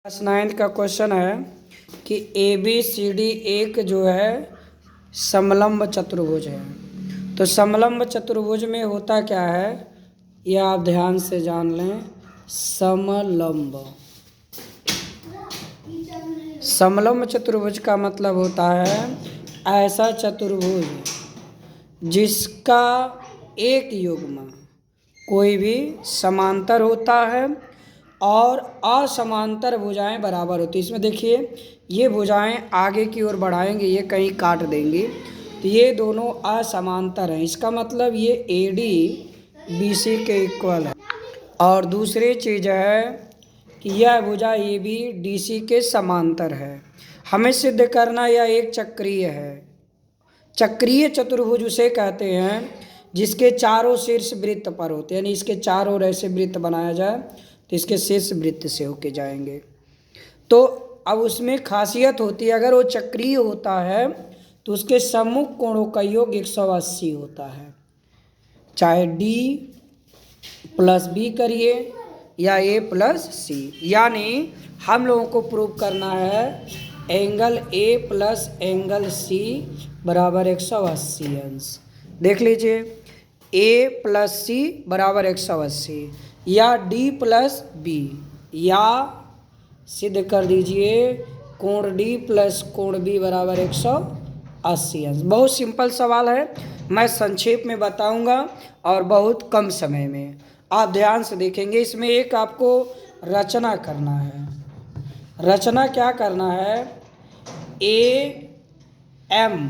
Class 9 का question है कि ए बी सी डी एक जो है समलंब चतुर्भुज है। तो समलंब चतुर्भुज में होता क्या है यह आप ध्यान से जान लें। समलंब चतुर्भुज का मतलब होता है ऐसा चतुर्भुज जिसका एक युग्म कोई भी समांतर होता है और असमांतर भुजाएं बराबर होती है। इसमें देखिए ये भुजाएं आगे की ओर बढ़ाएंगे, ये कहीं काट देंगी, तो ये दोनों असमांतर हैं। इसका मतलब ये ए डी बी सी के इक्वल है। और दूसरी चीज़ है कि यह भुजा ए बी डी सी के समांतर है। हमें सिद्ध करना यह एक चक्रीय है। चक्रीय चतुर्भुज उसे कहते हैं जिसके चारों शीर्ष वृत्त पर होते हैं, यानी इसके चारों ओर ऐसे वृत्त बनाया जाए तो इसके शीर्ष वृत्त से होके जाएंगे। तो अब उसमें खासियत होती है, अगर वो चक्रीय होता है तो उसके सम्मुख कोणों का योग 180 होता है। चाहे डी प्लस बी करिए या ए प्लस सी, यानी हम लोगों को प्रूव करना है angle A plus angle C बराबर 180 अंश। देख लीजिए ए प्लस सी बराबर 180 या डी प्लस बी, या सिद्ध कर दीजिए कोण डी प्लस कोण बी बराबर 180 अंश। बहुत सिंपल सवाल है, मैं संक्षेप में बताऊंगा और बहुत कम समय में। आप ध्यान से देखेंगे, इसमें एक आपको रचना करना है। रचना क्या करना है, ए एम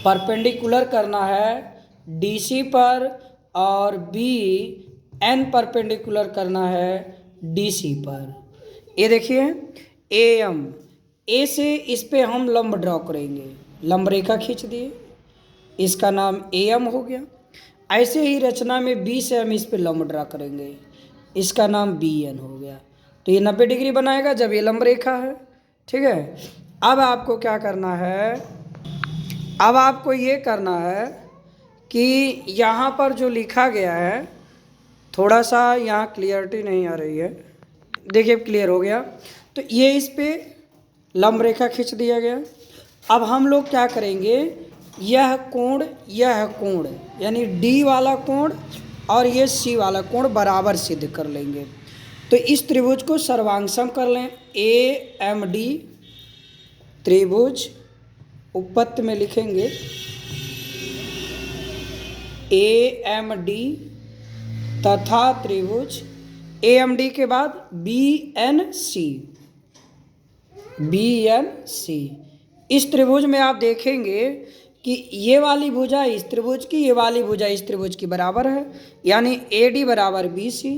परपेंडिकुलर करना है डीसी पर और बी एन परपेंडिकुलर करना है डीसी पर। ये देखिए ए एम, ए से इस पे हम लंब ड्रॉ करेंगे, लंब रेखा खींच दिए, इसका नाम ए एम हो गया। ऐसे ही रचना में बी से हम इस पे लंब ड्रॉ करेंगे, इसका नाम बी एन हो गया। तो ये 90 डिग्री बनाएगा जब ये लंब रेखा है। ठीक है, अब आपको क्या करना है, अब आपको ये करना है कि यहाँ पर जो लिखा गया है थोड़ा सा यहाँ क्लियरिटी नहीं आ रही है, देखिए क्लियर हो गया। तो ये इस पे लंब रेखा खींच दिया गया। अब हम लोग क्या करेंगे, यह कोण यानी डी वाला कोण और ये सी वाला कोण बराबर सिद्ध कर लेंगे। तो इस त्रिभुज को सर्वांगसम कर लें। ए एम डी त्रिभुज उपपत्ति में लिखेंगे ए एम डी तथा त्रिभुज ए एम डी के बाद बी एन सी। इस त्रिभुज में आप देखेंगे कि ये वाली भुजा इस त्रिभुज की, ये वाली भुजा इस त्रिभुज की बराबर है, यानी ए डी बराबर बी सी,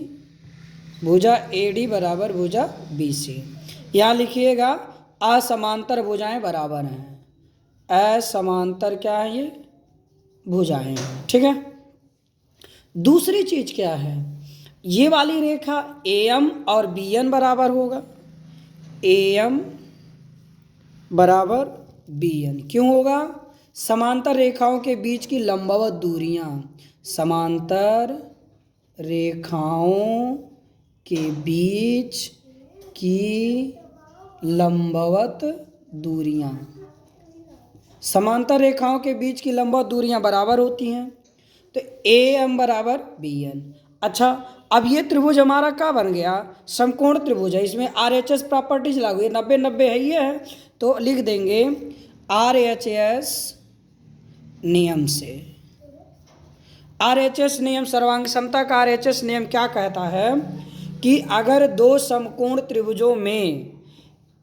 भुजा ए डी बराबर भुजा बी सी। यहाँ लिखिएगा असमांतर भुजाएं बराबर हैं। असमांतर क्या है, ये भुजाएं हैं। ठीक है, दूसरी चीज क्या है, ये वाली रेखा ए एम और बी एन बराबर होगा। ए एम बराबर बी एन क्यों होगा, समांतर रेखाओं के बीच की लंबवत दूरियां, समांतर रेखाओं के बीच की लंबवत दूरियां, समांतर रेखाओं के बीच की लंबवत दूरियां बराबर होती हैं। तो ए एम बराबर बी एन। अच्छा, अब ये त्रिभुज हमारा क्या बन गया, समकोण त्रिभुज है। इसमें आर एच एस प्रॉपर्टीज लागू है, 90-90 है ये है, तो लिख देंगे आर एच एस नियम से। आर एच एस नियम, सर्वांग समता का आर एच एस नियम क्या कहता है कि अगर दो समकोण त्रिभुजों में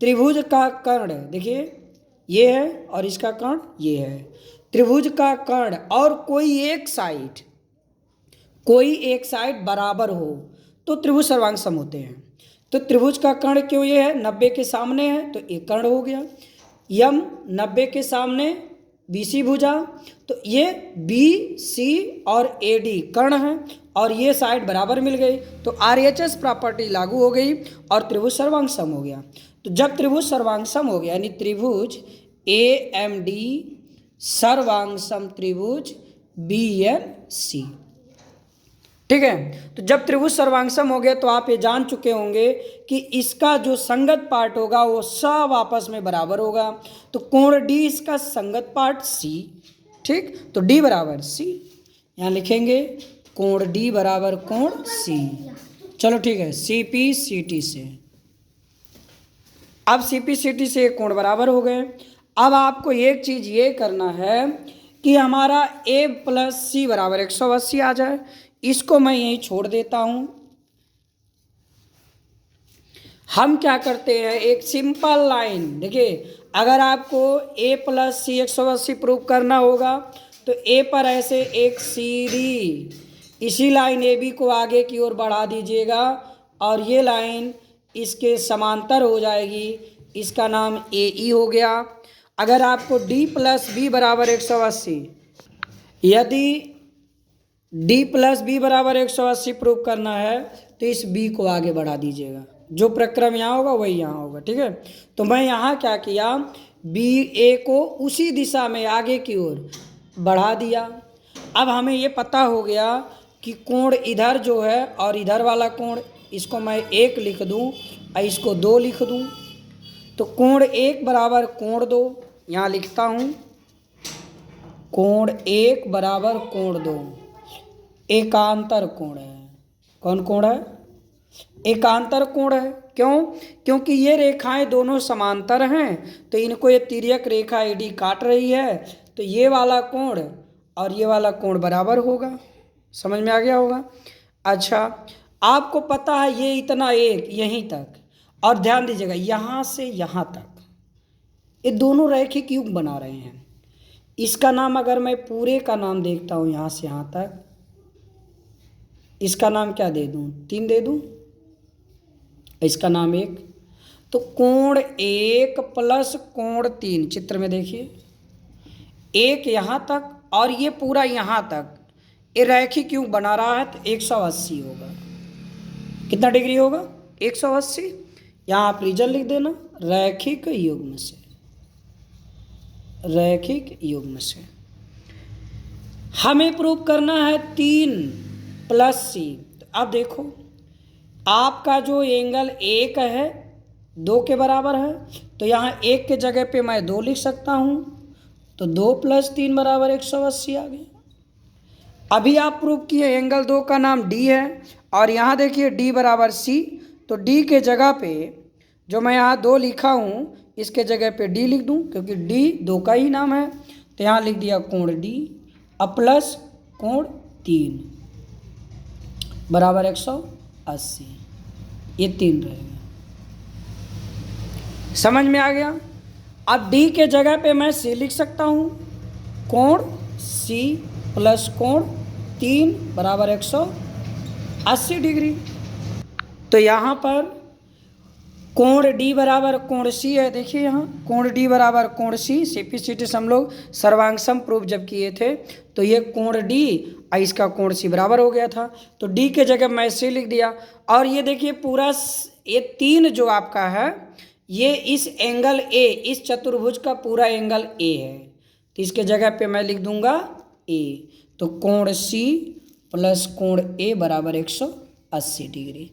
त्रिभुज का कर्ण, देखिए ये है और इसका कर्ण ये है, त्रिभुज का कर्ण और कोई एक साइड बराबर हो तो त्रिभुज सर्वांग सम होते हैं। तो त्रिभुज का कर्ण क्यों ये है, 90 के सामने है तो एक कर्ण हो गया, यम 90 के सामने बी सी भुजा, तो ये बी सी और ए डी कर्ण है और ये साइड बराबर मिल गई, तो आर एच एस प्रॉपर्टी लागू हो गई और त्रिभुज सर्वांग सम हो गया। तो जब त्रिभुज सर्वांग सम हो गया यानी त्रिभुज ए एम डी सर्वांग सम त्रिभुज बी एन सी। ठीक है। तो जब त्रिभुज सर्वांगसम हो गया तो आप ये जान चुके होंगे कि इसका जो संगत पार्ट होगा वो सब आपस में बराबर होगा। तो कोण डी इसका संगत पार्ट सी, ठीक, तो डी बराबर सी, यहाँ लिखेंगे कोण डी बराबर कोण सी। चलो ठीक है, सी पी सी टी से, अब सी पी सी टी से ये कोण बराबर हो गए। अब आपको एक चीज़ ये करना है कि हमारा ए प्लस सी बराबर 180 आ जाए। इसको मैं यहीं छोड़ देता हूं। हम क्या करते हैं, एक सिंपल लाइन देखिए, अगर आपको ए प्लस सी 180 प्रूव करना होगा तो ए पर ऐसे एक सीधी इसी लाइन ए बी को आगे की ओर बढ़ा दीजिएगा और ये लाइन इसके समांतर हो जाएगी, इसका नाम ए ई हो गया। अगर आपको डी प्लस बी बराबर 180, यदि डी प्लस बी बराबर 180 प्रूव करना है तो इस बी को आगे बढ़ा दीजिएगा, जो प्रक्रम यहाँ होगा वही यहाँ होगा, ठीक है। तो मैं यहाँ क्या किया, बी ए को उसी दिशा में आगे की ओर बढ़ा दिया। अब हमें ये पता हो गया कि कोण इधर जो है और इधर वाला कोण, इसको मैं 1 लिख दूँ और इसको 2 लिख दूँ, तो कोण 1 बराबर कोण 2, यहाँ लिखता हूँ कोण 1 बराबर कोण 2 एकांतर कोण है। कौन कोण है, एकांतर कोण है। क्यों, क्योंकि ये रेखाएं दोनों समांतर हैं तो इनको ये तिर्यक रेखा एडी काट रही है, तो ये वाला कोण और ये वाला कोण बराबर होगा। समझ में आ गया होगा। अच्छा, आपको पता है ये इतना एक यहीं तक, और ध्यान दीजिएगा यहाँ से यहाँ तक ये दोनों रैखिक युग्म बना रहे हैं। इसका नाम अगर मैं पूरे का नाम देखता हूँ, यहाँ से यहाँ तक, इसका नाम क्या दे दूँ, 3 दे दूँ, इसका नाम 1। तो कोण 1 प्लस कोण 3, चित्र में देखिए, 1 यहाँ तक और ये पूरा यहाँ तक ये रैखिक युग्म बना रहा है, तो 180 होगा। कितना डिग्री होगा, 180। यहाँ आप रीजन लिख देना, रैखिक युग्म से, रैखिक युग्म से हमें प्रूव करना है 3 प्लस सी। तो अब देखो, आपका जो एंगल 1 है 2 के बराबर है, तो यहाँ 1 के जगह पे मैं 2 लिख सकता हूँ, तो 2 प्लस 3 बराबर 180 आ गया। अभी आप प्रूव किए एंगल 2 का नाम डी है, और यहाँ देखिए डी बराबर सी, तो डी के जगह पे जो मैं यहाँ 2 लिखा हूँ इसके जगह पे डी लिख दूँ, क्योंकि डी 2 का ही नाम है। तो यहाँ लिख दिया कोण डी अब प्लस कोण 3 बराबर 180, ये 3 रहेगा। समझ में आ गया। अब डी के जगह पे मैं सी लिख सकता हूँ, कोण सी प्लस कोण 3 बराबर 180 डिग्री। तो यहाँ पर कोण डी बराबर कोण सी है, देखिए यहाँ कोण डी बराबर कोण सी, सीपीसीटी से हम लोग सर्वांगसम प्रूफ जब किए थे तो ये कोण डी और इसका कोण सी बराबर हो गया था, तो डी के जगह मैं सी लिख दिया। और ये देखिए पूरा ये 3 जो आपका है ये इस एंगल ए, इस चतुर्भुज का पूरा एंगल ए है, तो इसके जगह पे मैं लिख दूंगा ए। तो कोण सी प्लस कोण ए बराबर 180 डिग्री।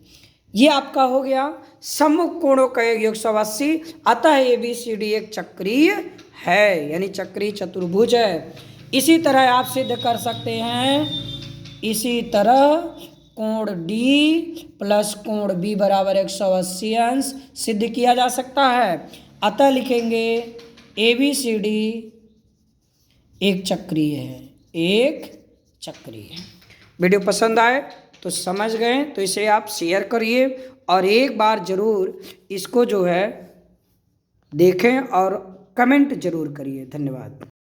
ये आपका हो गया सम्मुख कोणों का योग 180। अतः ए बी सी डी एक चक्रीय है, यानी चक्रीय चतुर्भुज है। इसी तरह आप सिद्ध कर सकते हैं, इसी तरह कोण डी प्लस कोण बी बराबर 180 अंश सिद्ध किया जा सकता है। अतः लिखेंगे ए बी सी डी एक चक्रीय है, एक चक्रीय। वीडियो पसंद आए तो समझ गए तो इसे आप शेयर करिए और एक बार ज़रूर इसको जो है देखें और कमेंट ज़रूर करिए। धन्यवाद।